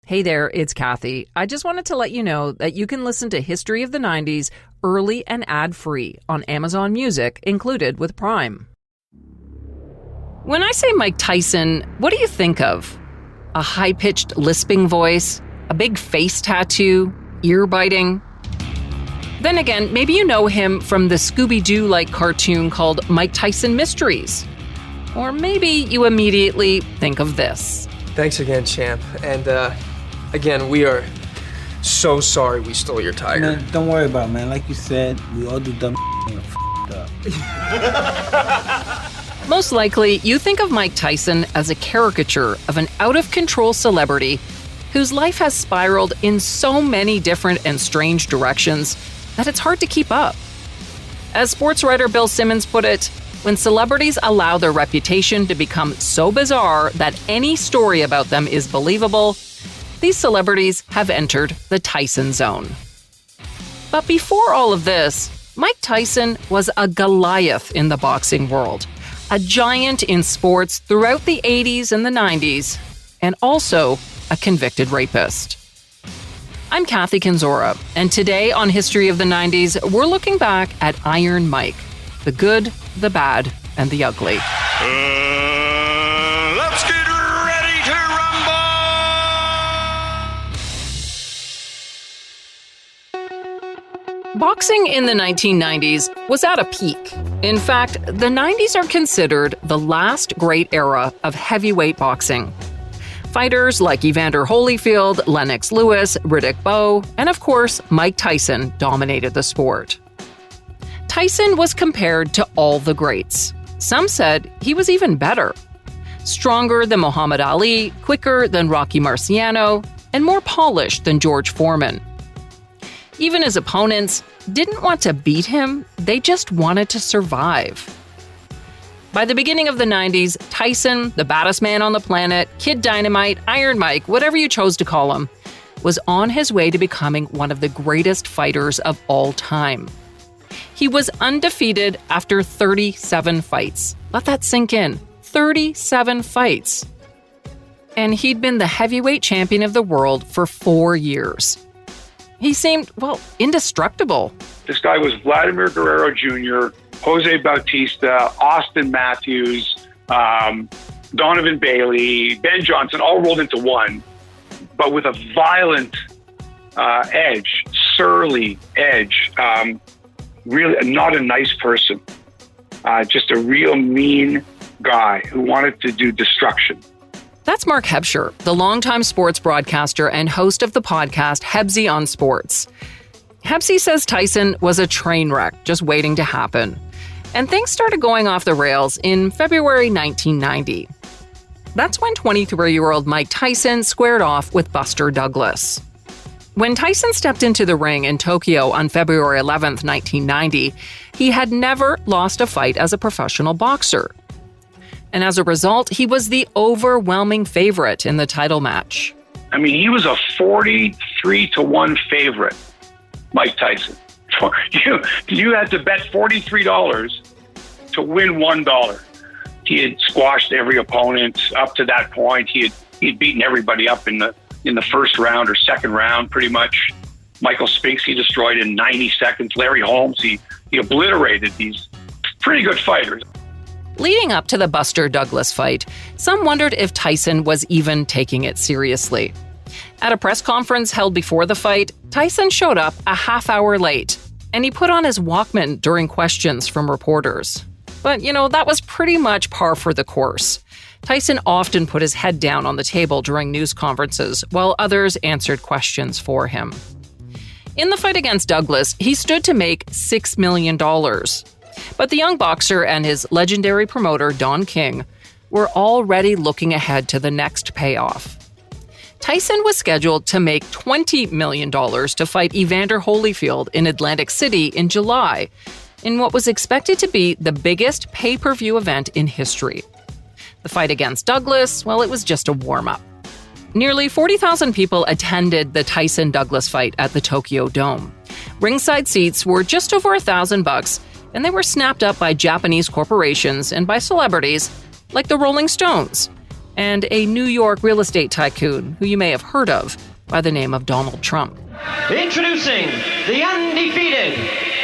Hey there, it's Kathy. I just wanted to let you know that you can listen to History of the 90s early and ad-free on Amazon Music, included with Prime. When I say Mike Tyson, what do you think of? A high-pitched lisping voice? A big face tattoo? Ear-biting? Then again, maybe you know him from the Scooby-Doo-like cartoon called Mike Tyson Mysteries. Or maybe you immediately think of this. Thanks again, champ. And, again, we are so sorry we stole your tiger. Man, don't worry about it, man. Like you said, we all do dumb and we're up. Most likely, you think of Mike Tyson as a caricature of an out-of-control celebrity whose life has spiraled in so many different and strange directions that it's hard to keep up. As sports writer Bill Simmons put it, when celebrities allow their reputation to become so bizarre that any story about them is believable, these celebrities have entered the Tyson zone. But before all of this, Mike Tyson was a goliath in the boxing world, a giant in sports throughout the 80s and the 90s, and also a convicted rapist. I'm Kathy Kinzora, and today on History of the 90s, we're looking back at Iron Mike, the good, the bad, and the ugly. Let's get ready to rumble! Boxing in the 1990s was at a peak. In fact, the 90s are considered the last great era of heavyweight boxing. Fighters like Evander Holyfield, Lennox Lewis, Riddick Bowe, and of course, Mike Tyson dominated the sport. Tyson was compared to all the greats. Some said he was even better. Stronger than Muhammad Ali, quicker than Rocky Marciano, and more polished than George Foreman. Even his opponents didn't want to beat him, they just wanted to survive. By the beginning of the 90s, Tyson, the baddest man on the planet, Kid Dynamite, Iron Mike, whatever you chose to call him, was on his way to becoming one of the greatest fighters of all time. He was undefeated after 37 fights. Let that sink in. 37 fights. And he'd been the heavyweight champion of the world for 4 years. He seemed, indestructible. This guy was Vladimir Guerrero Jr., Jose Bautista, Austin Matthews, Donovan Bailey, Ben Johnson, all rolled into one, but with a violent edge, surly edge. Really not a nice person. Just a real mean guy who wanted to do destruction. That's Mark Hebscher, the longtime sports broadcaster and host of the podcast Hebsy on Sports. Hebsy says Tyson was a train wreck just waiting to happen. And things started going off the rails in February 1990. That's when 23-year-old Mike Tyson squared off with Buster Douglas. When Tyson stepped into the ring in Tokyo on February 11, 1990, he had never lost a fight as a professional boxer. And as a result, he was the overwhelming favorite in the title match. I mean, he was a 43-1 favorite, Mike Tyson. You had to bet $43 to win $1. He had squashed every opponent up to that point. He'd beaten everybody up in the first round or second round, pretty much. Michael Spinks, he destroyed in 90 seconds. Larry Holmes, he obliterated these pretty good fighters. Leading up to the Buster Douglas fight, some wondered if Tyson was even taking it seriously. At a press conference held before the fight, Tyson showed up a half hour late, and he put on his Walkman during questions from reporters. But, that was pretty much par for the course. Tyson often put his head down on the table during news conferences, while others answered questions for him. In the fight against Douglas, he stood to make $6 million. But the young boxer and his legendary promoter, Don King, were already looking ahead to the next payoff. Tyson was scheduled to make $20 million to fight Evander Holyfield in Atlantic City in July, in what was expected to be the biggest pay-per-view event in history. The fight against Douglas, it was just a warm-up. Nearly 40,000 people attended the Tyson-Douglas fight at the Tokyo Dome. Ringside seats were just over $1,000, and they were snapped up by Japanese corporations and by celebrities like the Rolling Stones. and a New York real estate tycoon who you may have heard of by the name of Donald Trump. Introducing the undefeated,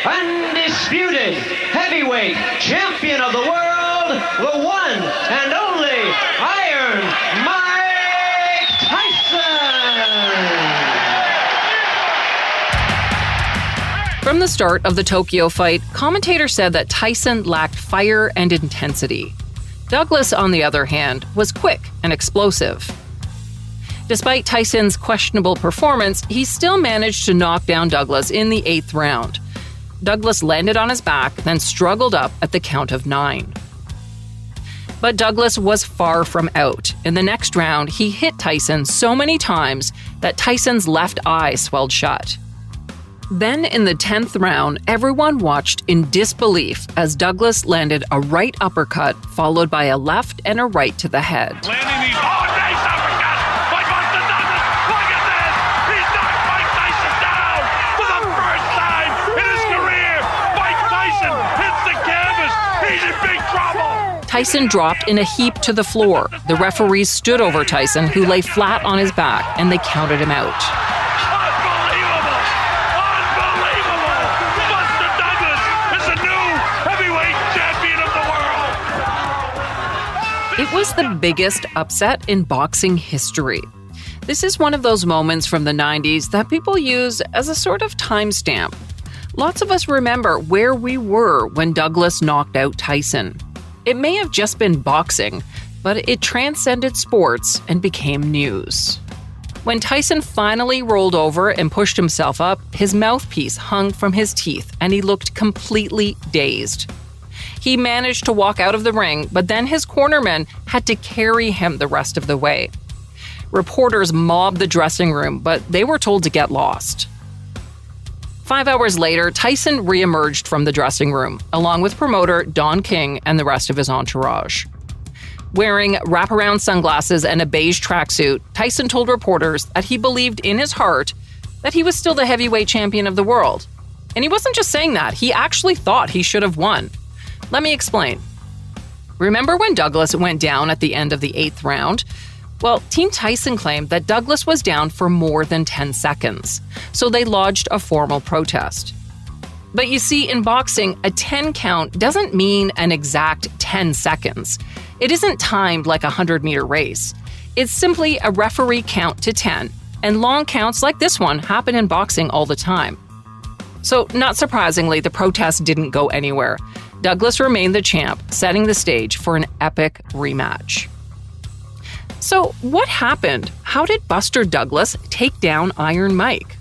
undisputed heavyweight champion of the world, the one and only Iron Mike Tyson! From the start of the Tokyo fight, commentators said that Tyson lacked fire and intensity. Douglas, on the other hand, was quick and explosive. Despite Tyson's questionable performance, he still managed to knock down Douglas in the 8th round. Douglas landed on his back, then struggled up at the count of 9. But Douglas was far from out. In the next round, he hit Tyson so many times that Tyson's left eye swelled shut. Then in the 10th round, everyone watched in disbelief as Douglas landed a right uppercut followed by a left and a right to the head. Landing these nice uppercuts by Buster Douglas. Look at this. He's knocked Mike Tyson down for the first time in his career. Mike Tyson hits the canvas. He's in big trouble. Tyson dropped in a heap to the floor. The referees stood over Tyson, who lay flat on his back, and they counted him out. It was the biggest upset in boxing history. This is one of those moments from the 90s that people use as a sort of timestamp. Lots of us remember where we were when Douglas knocked out Tyson. It may have just been boxing, but it transcended sports and became news. When Tyson finally rolled over and pushed himself up, his mouthpiece hung from his teeth and he looked completely dazed. He managed to walk out of the ring, but then his cornermen had to carry him the rest of the way. Reporters mobbed the dressing room, but they were told to get lost. 5 hours later, Tyson reemerged from the dressing room, along with promoter Don King and the rest of his entourage. Wearing wraparound sunglasses and a beige tracksuit, Tyson told reporters that he believed in his heart that he was still the heavyweight champion of the world. And he wasn't just saying that, he actually thought he should have won. Let me explain. Remember when Douglas went down at the end of the 8th round? Well, Team Tyson claimed that Douglas was down for more than 10 seconds, so they lodged a formal protest. But you see, in boxing, a 10 count doesn't mean an exact 10 seconds. It isn't timed like a 100-meter race. It's simply a referee count to 10, and long counts like this one happen in boxing all the time. So, not surprisingly, the protest didn't go anywhere. Douglas remained the champ, setting the stage for an epic rematch. So, what happened? How did Buster Douglas take down Iron Mike?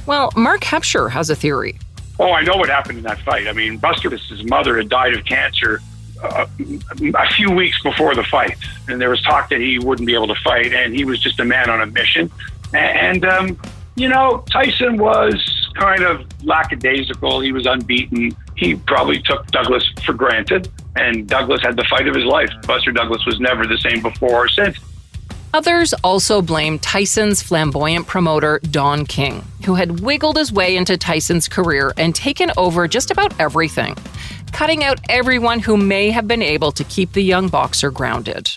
Well, Mark Hebscher has a theory. Oh, I know what happened in that fight. I mean, Buster's mother had died of cancer a few weeks before the fight, and there was talk that he wouldn't be able to fight, and he was just a man on a mission. And Tyson was kind of lackadaisical. He was unbeaten. He probably took Douglas for granted, and Douglas had the fight of his life. Buster Douglas was never the same before or since. Others also blamed Tyson's flamboyant promoter, Don King, who had wiggled his way into Tyson's career and taken over just about everything, cutting out everyone who may have been able to keep the young boxer grounded.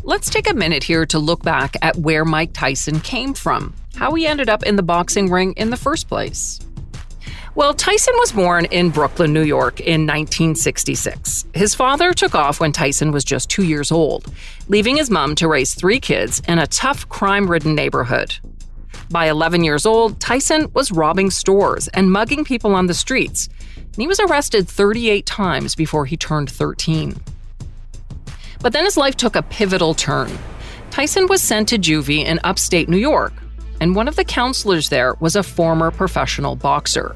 Let's take a minute here to look back at where Mike Tyson came from, how he ended up in the boxing ring in the first place. Well, Tyson was born in Brooklyn, New York in 1966. His father took off when Tyson was just 2 years old, leaving his mom to raise 3 kids in a tough, crime-ridden neighborhood. By 11 years old, Tyson was robbing stores and mugging people on the streets, and he was arrested 38 times before he turned 13. But then his life took a pivotal turn. Tyson was sent to juvie in upstate New York, and one of the counselors there was a former professional boxer,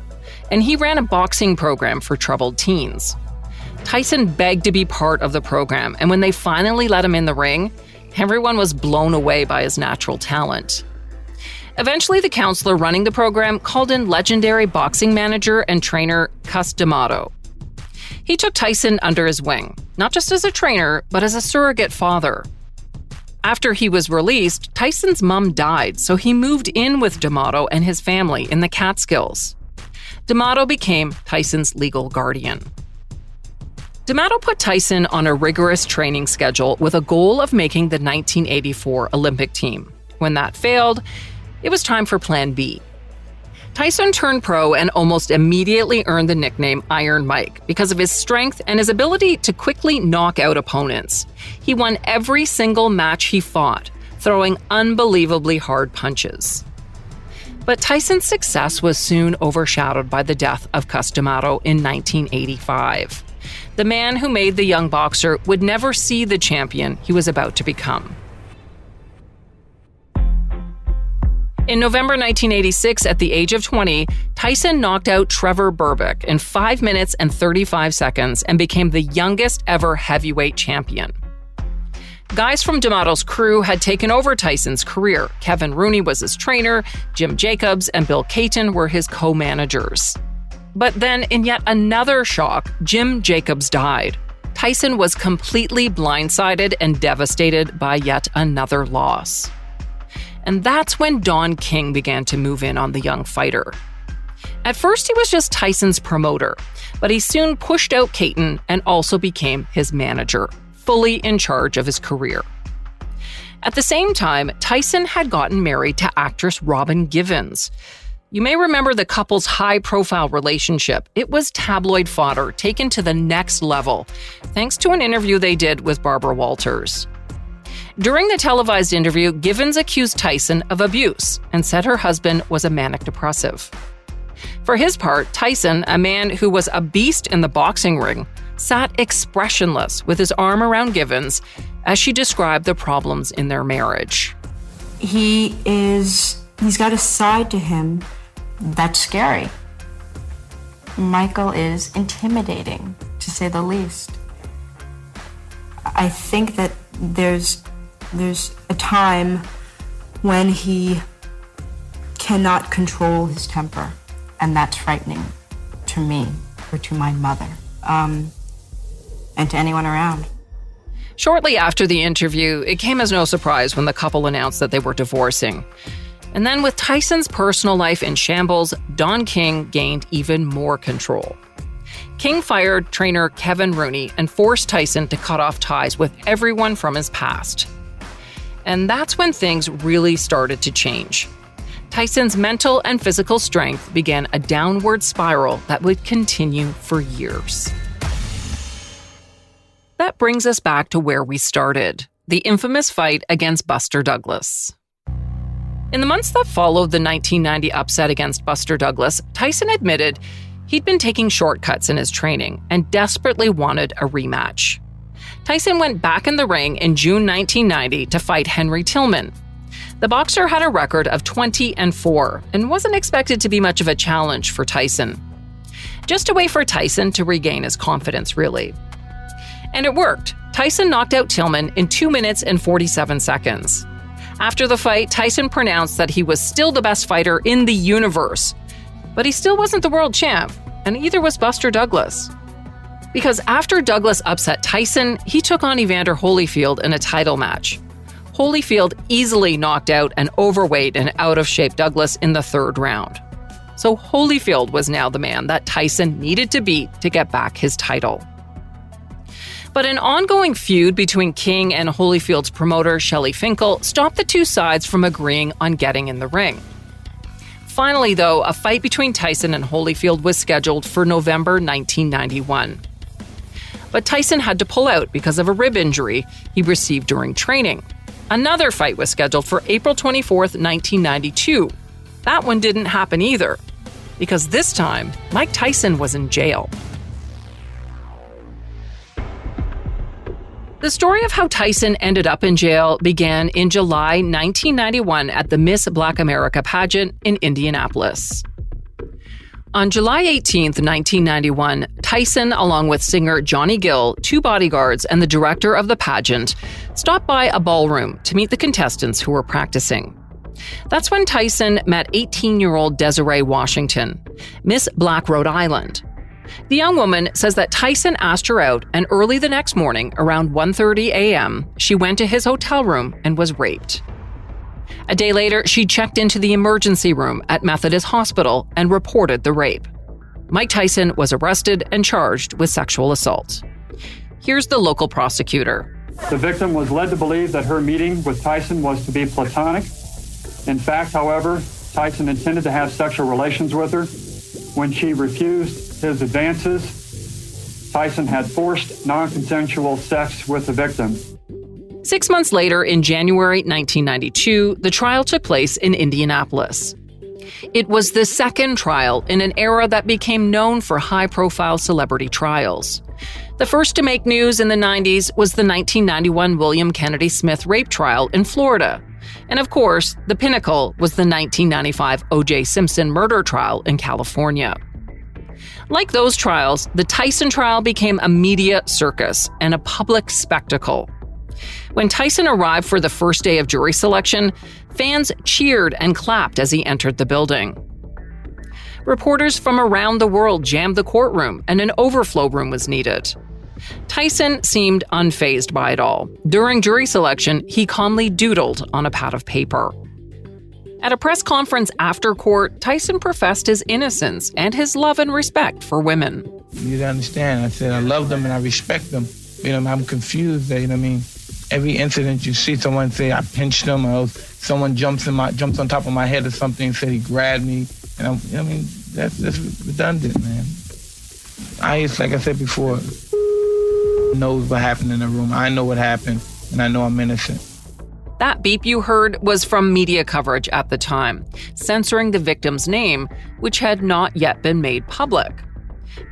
and he ran a boxing program for troubled teens. Tyson begged to be part of the program, and when they finally let him in the ring, everyone was blown away by his natural talent. Eventually, the counselor running the program called in legendary boxing manager and trainer Cus D'Amato. He took Tyson under his wing, not just as a trainer, but as a surrogate father. After he was released, Tyson's mom died, so he moved in with D'Amato and his family in the Catskills. D'Amato became Tyson's legal guardian. D'Amato put Tyson on a rigorous training schedule with a goal of making the 1984 Olympic team. When that failed, it was time for Plan B. Tyson turned pro and almost immediately earned the nickname Iron Mike because of his strength and his ability to quickly knock out opponents. He won every single match he fought, throwing unbelievably hard punches. But Tyson's success was soon overshadowed by the death of Cus D'Amato in 1985. The man who made the young boxer would never see the champion he was about to become. In November 1986, at the age of 20, Tyson knocked out Trevor Berbick in 5 minutes and 35 seconds and became the youngest ever heavyweight champion. Guys from D'Amato's crew had taken over Tyson's career. Kevin Rooney was his trainer, Jim Jacobs and Bill Caton were his co-managers. But then, in yet another shock, Jim Jacobs died. Tyson was completely blindsided and devastated by yet another loss. And that's when Don King began to move in on the young fighter. At first, he was just Tyson's promoter, but he soon pushed out Caton and also became his manager, fully in charge of his career. At the same time, Tyson had gotten married to actress Robin Givens. You may remember the couple's high-profile relationship. It was tabloid fodder taken to the next level, thanks to an interview they did with Barbara Walters. During the televised interview, Givens accused Tyson of abuse and said her husband was a manic depressive. For his part, Tyson, a man who was a beast in the boxing ring, sat expressionless with his arm around Givens as she described the problems in their marriage. He's got a side to him that's scary. Michael is intimidating, to say the least. I think that there's a time when he cannot control his temper, and that's frightening to me or to my mother, and to anyone around. Shortly after the interview, it came as no surprise when the couple announced that they were divorcing. And then with Tyson's personal life in shambles, Don King gained even more control. King fired trainer Kevin Rooney and forced Tyson to cut off ties with everyone from his past. And that's when things really started to change. Tyson's mental and physical strength began a downward spiral that would continue for years. That brings us back to where we started, the infamous fight against Buster Douglas. In the months that followed the 1990 upset against Buster Douglas, Tyson admitted he'd been taking shortcuts in his training and desperately wanted a rematch. Tyson went back in the ring in June 1990 to fight Henry Tillman. The boxer had a record of 20-4 and wasn't expected to be much of a challenge for Tyson. Just a way for Tyson to regain his confidence, really. And it worked. Tyson knocked out Tillman in 2 minutes and 47 seconds. After the fight, Tyson pronounced that he was still the best fighter in the universe. But he still wasn't the world champ, and either was Buster Douglas. Because after Douglas upset Tyson, he took on Evander Holyfield in a title match. Holyfield easily knocked out an overweight and out-of-shape Douglas in the third round. So Holyfield was now the man that Tyson needed to beat to get back his title. But an ongoing feud between King and Holyfield's promoter, Shelley Finkel, stopped the two sides from agreeing on getting in the ring. Finally, though, a fight between Tyson and Holyfield was scheduled for November 1991. But Tyson had to pull out because of a rib injury he received during training. Another fight was scheduled for April 24th, 1992. That one didn't happen either, because this time, Mike Tyson was in jail. The story of how Tyson ended up in jail began in July 1991 at the Miss Black America pageant in Indianapolis. On July 18, 1991, Tyson, along with singer Johnny Gill, two bodyguards, and the director of the pageant, stopped by a ballroom to meet the contestants who were practicing. That's when Tyson met 18-year-old Desiree Washington, Miss Black Rhode Island. The young woman says that Tyson asked her out, and early the next morning, around 1:30 a.m., she went to his hotel room and was raped. A day later, she checked into the emergency room at Methodist Hospital and reported the rape. Mike Tyson was arrested and charged with sexual assault. Here's the local prosecutor. The victim was led to believe that her meeting with Tyson was to be platonic. In fact, however, Tyson intended to have sexual relations with her. When she refused his advances, Tyson had forced non-consensual sex with the victim. 6 months later, in January 1992, the trial took place in Indianapolis. It was the second trial in an era that became known for high-profile celebrity trials. The first to make news in the 90s was the 1991 William Kennedy Smith rape trial in Florida. And of course, the pinnacle was the 1995 O.J. Simpson murder trial in California. Like those trials, the Tyson trial became a media circus and a public spectacle. When Tyson arrived for the first day of jury selection, fans cheered and clapped as he entered the building. Reporters from around the world jammed the courtroom, and an overflow room was needed. Tyson seemed unfazed by it all. During jury selection, he calmly doodled on a pad of paper. At a press conference after court, Tyson professed his innocence and his love and respect for women. You don't understand. I said I love them and I respect them. I'm confused. Every incident you see someone say I pinched them, or someone jumps on top of my head or something and said he grabbed me. And that's redundant, man. Like I said before, knows what happened in the room. I know what happened, and I know I'm innocent. That beep you heard was from media coverage at the time, censoring the victim's name, which had not yet been made public.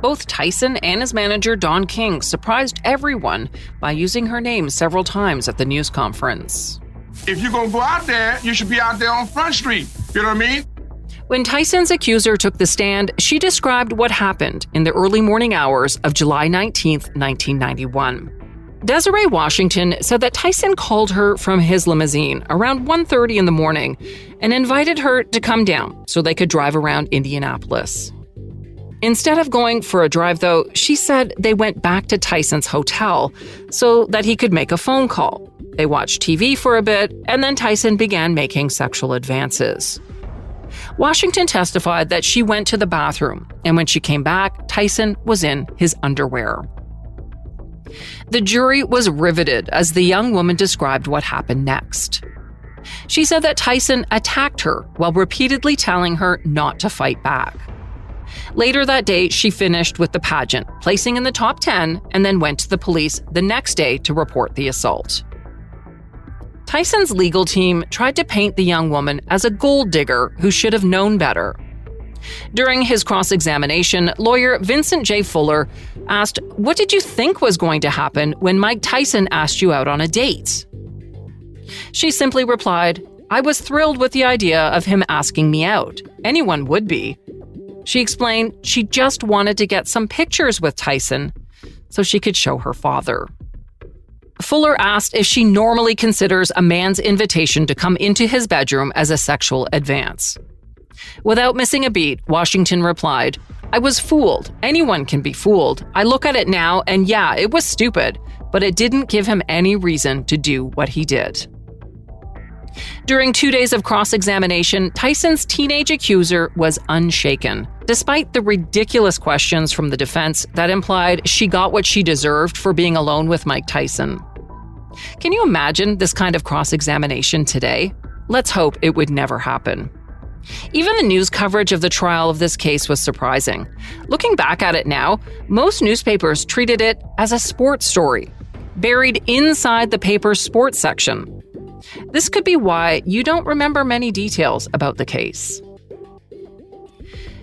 Both Tyson and his manager, Don King, surprised everyone by using her name several times at the news conference. If you're going to go out there, you should be out there on Front Street. You know what I mean? When Tyson's accuser took the stand, she described what happened in the early morning hours of July 19, 1991. Desiree Washington said that Tyson called her from his limousine around 1:30 in the morning and invited her to come down so they could drive around Indianapolis. Instead of going for a drive, though, she said they went back to Tyson's hotel so that he could make a phone call. They watched TV for a bit, and then Tyson began making sexual advances. Washington testified that she went to the bathroom, and when she came back, Tyson was in his underwear. The jury was riveted as the young woman described what happened next. She said that Tyson attacked her while repeatedly telling her not to fight back. Later that day, she finished with the pageant, placing in the top 10, and then went to the police the next day to report the assault. Tyson's legal team tried to paint the young woman as a gold digger who should have known better. During his cross-examination, lawyer Vincent J. Fuller asked, "What did you think was going to happen when Mike Tyson asked you out on a date?" She simply replied, "I was thrilled with the idea of him asking me out. Anyone would be." She explained she just wanted to get some pictures with Tyson so she could show her father. Fuller asked if she normally considers a man's invitation to come into his bedroom as a sexual advance. Without missing a beat, Washington replied, "I was fooled. Anyone can be fooled. I look at it now and yeah, it was stupid, but it didn't give him any reason to do what he did." During 2 days of cross-examination, Tyson's teenage accuser was unshaken, despite the ridiculous questions from the defense that implied she got what she deserved for being alone with Mike Tyson. Can you imagine this kind of cross-examination today? Let's hope it would never happen. Even the news coverage of the trial of this case was surprising. Looking back at it now, most newspapers treated it as a sports story, buried inside the paper's sports section. This could be why you don't remember many details about the case.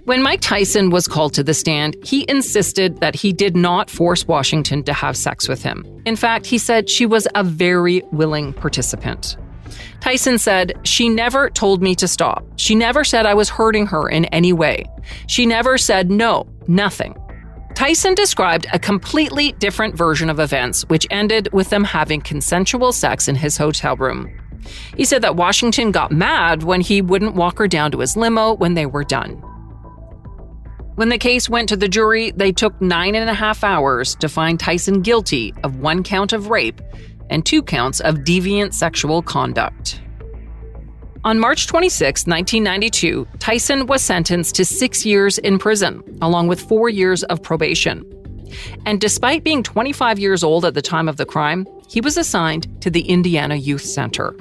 When Mike Tyson was called to the stand, he insisted that he did not force Washington to have sex with him. In fact, he said she was a very willing participant. Tyson said, "She never told me to stop. She never said I was hurting her in any way. She never said no, nothing." Tyson described a completely different version of events, which ended with them having consensual sex in his hotel room. He said that Washington got mad when he wouldn't walk her down to his limo when they were done. When the case went to the jury, they took 9.5 hours to find Tyson guilty of 1 count of rape and 2 counts of deviant sexual conduct. On March 26, 1992, Tyson was sentenced to 6 years in prison, along with 4 years of probation. And despite being 25 years old at the time of the crime, he was assigned to the Indiana Youth Center.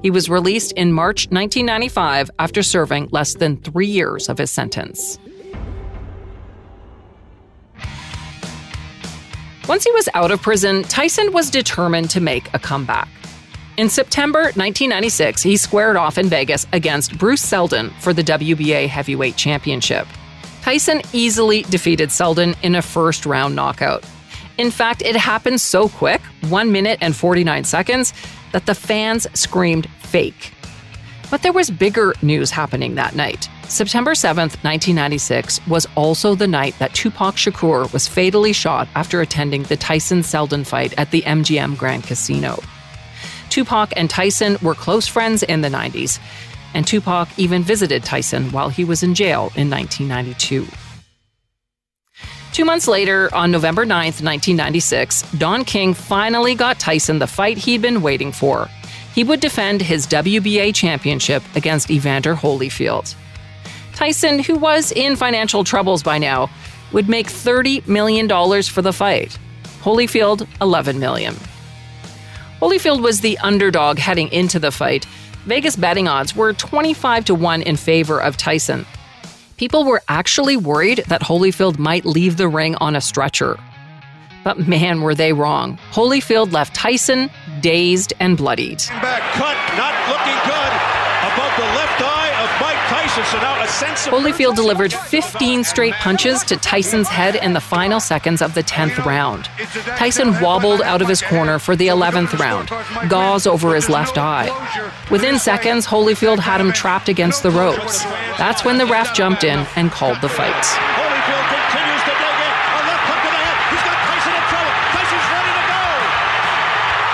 He was released in March 1995 after serving less than 3 years of his sentence. Once he was out of prison, Tyson was determined to make a comeback. In September 1996, he squared off in Vegas against Bruce Seldon for the WBA Heavyweight Championship. Tyson easily defeated Seldon in a first-round knockout. In fact, it happened so quick, 1 minute and 49 seconds, that the fans screamed fake. But there was bigger news happening that night. September 7th, 1996 was also the night that Tupac Shakur was fatally shot after attending the Tyson-Seldon fight at the MGM Grand Casino. Tupac and Tyson were close friends in the 90s, and Tupac even visited Tyson while he was in jail in 1992. 2 months later, on November 9th, 1996, Don King finally got Tyson the fight he'd been waiting for. He would defend his WBA championship against Evander Holyfield. Tyson, who was in financial troubles by now, would make $30 million for the fight. Holyfield, $11 million. Holyfield was the underdog heading into the fight. Vegas betting odds were 25-1 in favor of Tyson. People were actually worried that Holyfield might leave the ring on a stretcher. But man, were they wrong. Holyfield left Tyson dazed and bloodied. Back cut, not looking good. Above the left eye of Mike Tyson. So now a sense of Holyfield delivered 15 straight punches to Tyson's head in the final seconds of the 10th round. Tyson wobbled out of his corner for the 11th round, gauze over his left eye. Within seconds, Holyfield had him trapped against the ropes. That's when the ref jumped in and called the fight. Holyfield continues to dig in. A left hook to the head. He's got Tyson in trouble. Tyson's ready to go.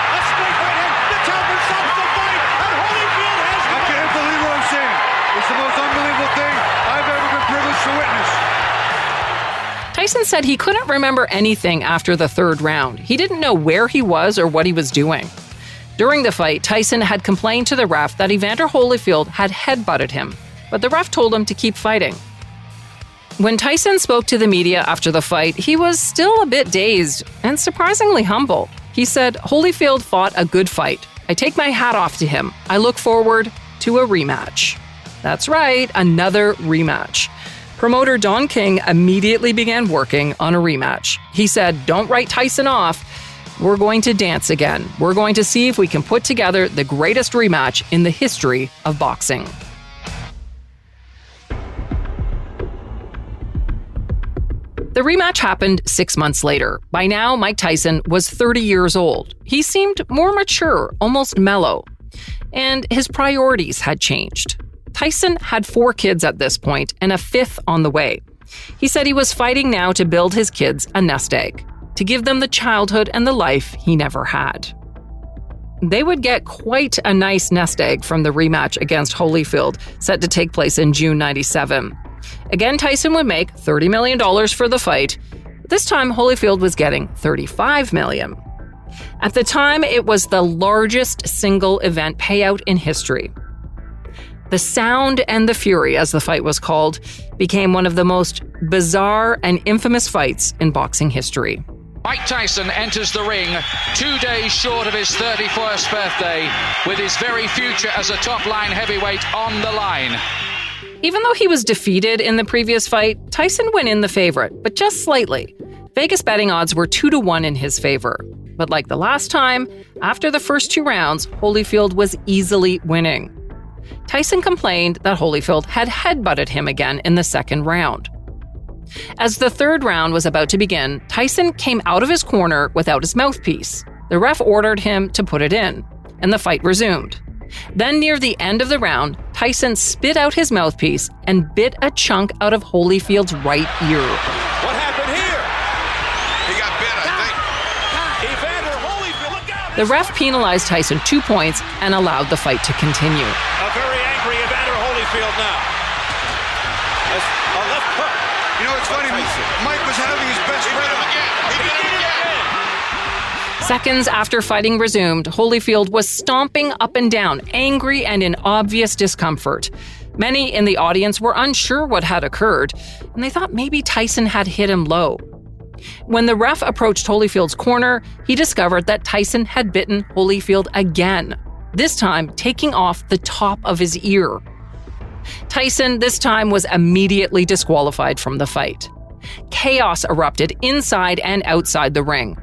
A straight right hand. The Talbot stops the fight. And Holyfield has I can't believe what I'm seeing. It's the most unbelievable thing I've ever been privileged to witness. Tyson said he couldn't remember anything after the third round. He didn't know where he was or what he was doing. During the fight, Tyson had complained to the ref that Evander Holyfield had headbutted him, but the ref told him to keep fighting. When Tyson spoke to the media after the fight, he was still a bit dazed and surprisingly humble. He said, "Holyfield fought a good fight. I take my hat off to him. I look forward to a rematch." That's right, another rematch. Promoter Don King immediately began working on a rematch. He said, "Don't write Tyson off. We're going to dance again. We're going to see if we can put together the greatest rematch in the history of boxing." The rematch happened 6 months later. By now, Mike Tyson was 30 years old. He seemed more mature, almost mellow. And his priorities had changed. Tyson had 4 kids at this point and a 5th on the way. He said he was fighting now to build his kids a nest egg, to give them the childhood and the life he never had. They would get quite a nice nest egg from the rematch against Holyfield, set to take place in June 97. Again, Tyson would make $30 million for the fight. This time, Holyfield was getting $35 million. At the time, it was the largest single event payout in history. The Sound and the Fury, as the fight was called, became one of the most bizarre and infamous fights in boxing history. Mike Tyson enters the ring 2 days short of his 31st birthday, with his very future as a top-line heavyweight on the line. Even though he was defeated in the previous fight, Tyson went in the favorite, but just slightly. Vegas betting odds were 2-1 in his favor. But like the last time, after the first 2 rounds, Holyfield was easily winning. Tyson complained that Holyfield had headbutted him again in the second round. As the third round was about to begin, Tyson came out of his corner without his mouthpiece. The ref ordered him to put it in, and the fight resumed. Then near the end of the round, Tyson spit out his mouthpiece and bit a chunk out of Holyfield's right ear. What happened here? He got bit, I think. Evander Holyfield, look out! The ref penalized Tyson 2 points and allowed the fight to continue. A very angry Evander Holyfield now. A left hook. You know, it's funny, Mike was having his best friend again. He did it again. Seconds after fighting resumed, Holyfield was stomping up and down, angry and in obvious discomfort. Many in the audience were unsure what had occurred, and they thought maybe Tyson had hit him low. When the ref approached Holyfield's corner, he discovered that Tyson had bitten Holyfield again, this time taking off the top of his ear. Tyson, this time, was immediately disqualified from the fight. Chaos erupted inside and outside the ring.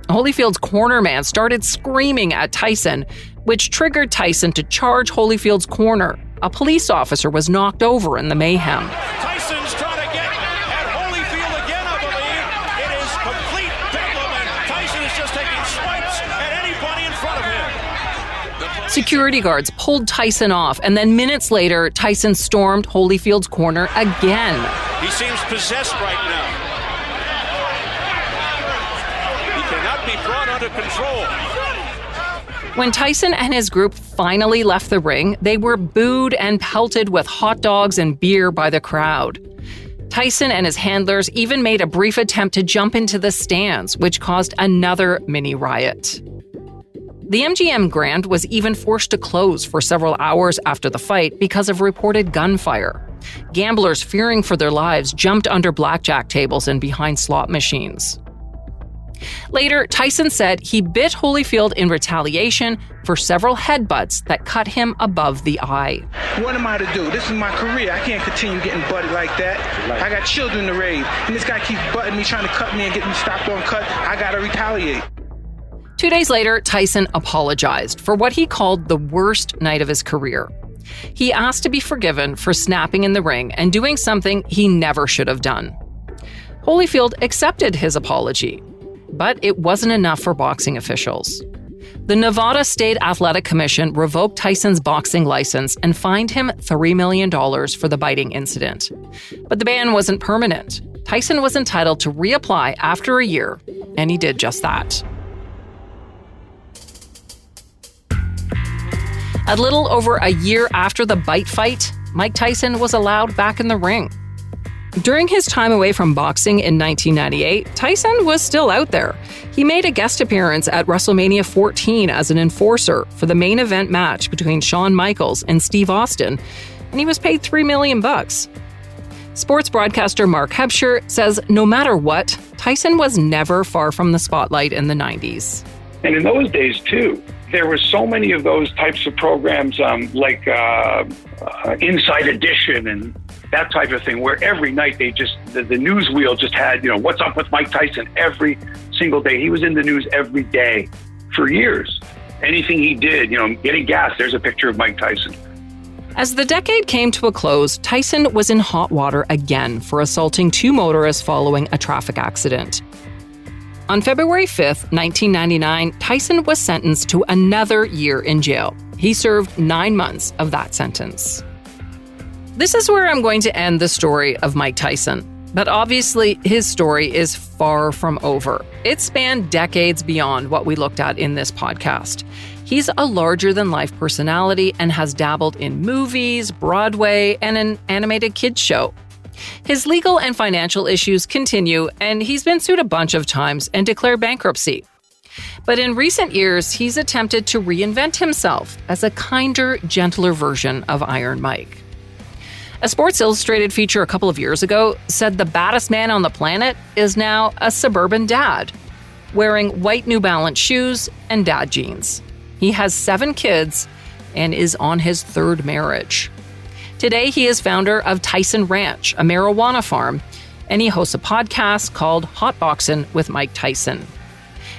Holyfield's cornerman started screaming at Tyson, which triggered Tyson to charge Holyfield's corner. A police officer was knocked over in the mayhem. Tyson's trying to get at Holyfield again, I believe. It is complete bedlam, and Tyson is just taking swipes at anybody in front of him. Security guards pulled Tyson off, and then minutes later, Tyson stormed Holyfield's corner again. He seems possessed right now. He cannot be brought under control. When Tyson and his group finally left the ring, they were booed and pelted with hot dogs and beer by the crowd. Tyson and his handlers even made a brief attempt to jump into the stands, which caused another mini riot. The MGM Grand was even forced to close for several hours after the fight because of reported gunfire. Gamblers fearing for their lives jumped under blackjack tables and behind slot machines. Later, Tyson said he bit Holyfield in retaliation for several headbutts that cut him above the eye. What am I to do? This is my career. I can't continue getting butted like that. I got children to raise, and this guy keeps butting me, trying to cut me and get me stopped on cut. I gotta retaliate. 2 days later, Tyson apologized for what he called the worst night of his career. He asked to be forgiven for snapping in the ring and doing something he never should have done. Holyfield accepted his apology, but it wasn't enough for boxing officials. The Nevada State Athletic Commission revoked Tyson's boxing license and fined him $3 million for the biting incident. But the ban wasn't permanent. Tyson was entitled to reapply after a year, and he did just that. A little over a year after the bite fight, Mike Tyson was allowed back in the ring. During his time away from boxing in 1998, Tyson was still out there. He made a guest appearance at WrestleMania 14 as an enforcer for the main event match between Shawn Michaels and Steve Austin, and he was paid $3 million. Sports broadcaster Mark Hebscher says no matter what, Tyson was never far from the spotlight in the 90s. And in those days, too, there were so many of those types of programs like Inside Edition and that type of thing, where every night they just, the news wheel just had, what's up with Mike Tyson every single day. He was in the news every day for years. Anything he did, getting gas, there's a picture of Mike Tyson. As the decade came to a close, Tyson was in hot water again for assaulting two motorists following a traffic accident. On February 5th, 1999, Tyson was sentenced to another year in jail. He served 9 months of that sentence. This is where I'm going to end the story of Mike Tyson. But obviously, his story is far from over. It spanned decades beyond what we looked at in this podcast. He's a larger-than-life personality and has dabbled in movies, Broadway, and an animated kids show. His legal and financial issues continue, and he's been sued a bunch of times and declared bankruptcy. But in recent years, he's attempted to reinvent himself as a kinder, gentler version of Iron Mike. A Sports Illustrated feature a couple of years ago said the baddest man on the planet is now a suburban dad, wearing white New Balance shoes and dad jeans. He has 7 kids and is on his 3rd marriage. Today, he is founder of Tyson Ranch, a marijuana farm, and he hosts a podcast called Hot Boxin' with Mike Tyson.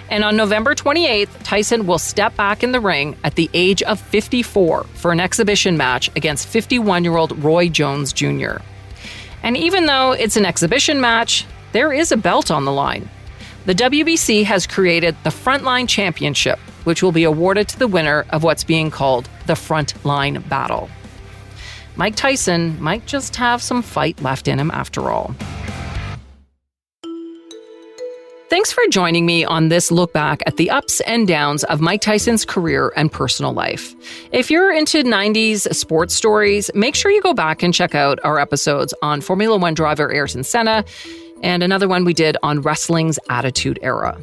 And on November 28th, Tyson will step back in the ring at the age of 54 for an exhibition match against 51-year-old Roy Jones Jr. And even though it's an exhibition match, there is a belt on the line. The WBC has created the Frontline Championship, which will be awarded to the winner of what's being called the Frontline Battle. Mike Tyson might just have some fight left in him after all. Thanks for joining me on this look back at the ups and downs of Mike Tyson's career and personal life. If you're into 90s sports stories, make sure you go back and check out our episodes on Formula One driver Ayrton Senna and another one we did on wrestling's Attitude Era.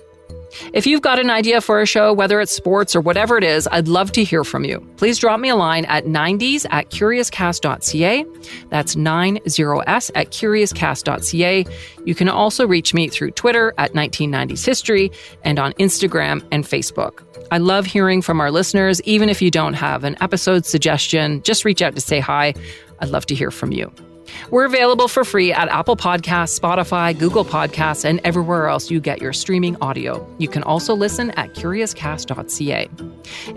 If you've got an idea for a show, whether it's sports or whatever it is, I'd love to hear from you. Please drop me a line at 90s@curiouscast.ca. That's 90s@curiouscast.ca. You can also reach me through Twitter at 1990s History and on Instagram and Facebook. I love hearing from our listeners. Even if you don't have an episode suggestion, just reach out to say hi. I'd love to hear from you. We're available for free at Apple Podcasts, Spotify, Google Podcasts, and everywhere else you get your streaming audio. You can also listen at curiouscast.ca.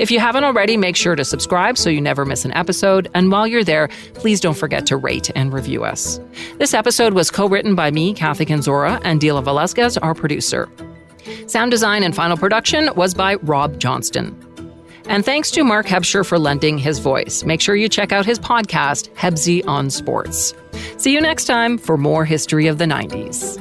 If you haven't already, make sure to subscribe so you never miss an episode. And while you're there, please don't forget to rate and review us. This episode was co-written by me, Kathy Canzora, and Dila Velasquez, our producer. Sound design and final production was by Rob Johnston. And thanks to Mark Hebscher for lending his voice. Make sure you check out his podcast, Hebsy on Sports. See you next time for more history of the 90s.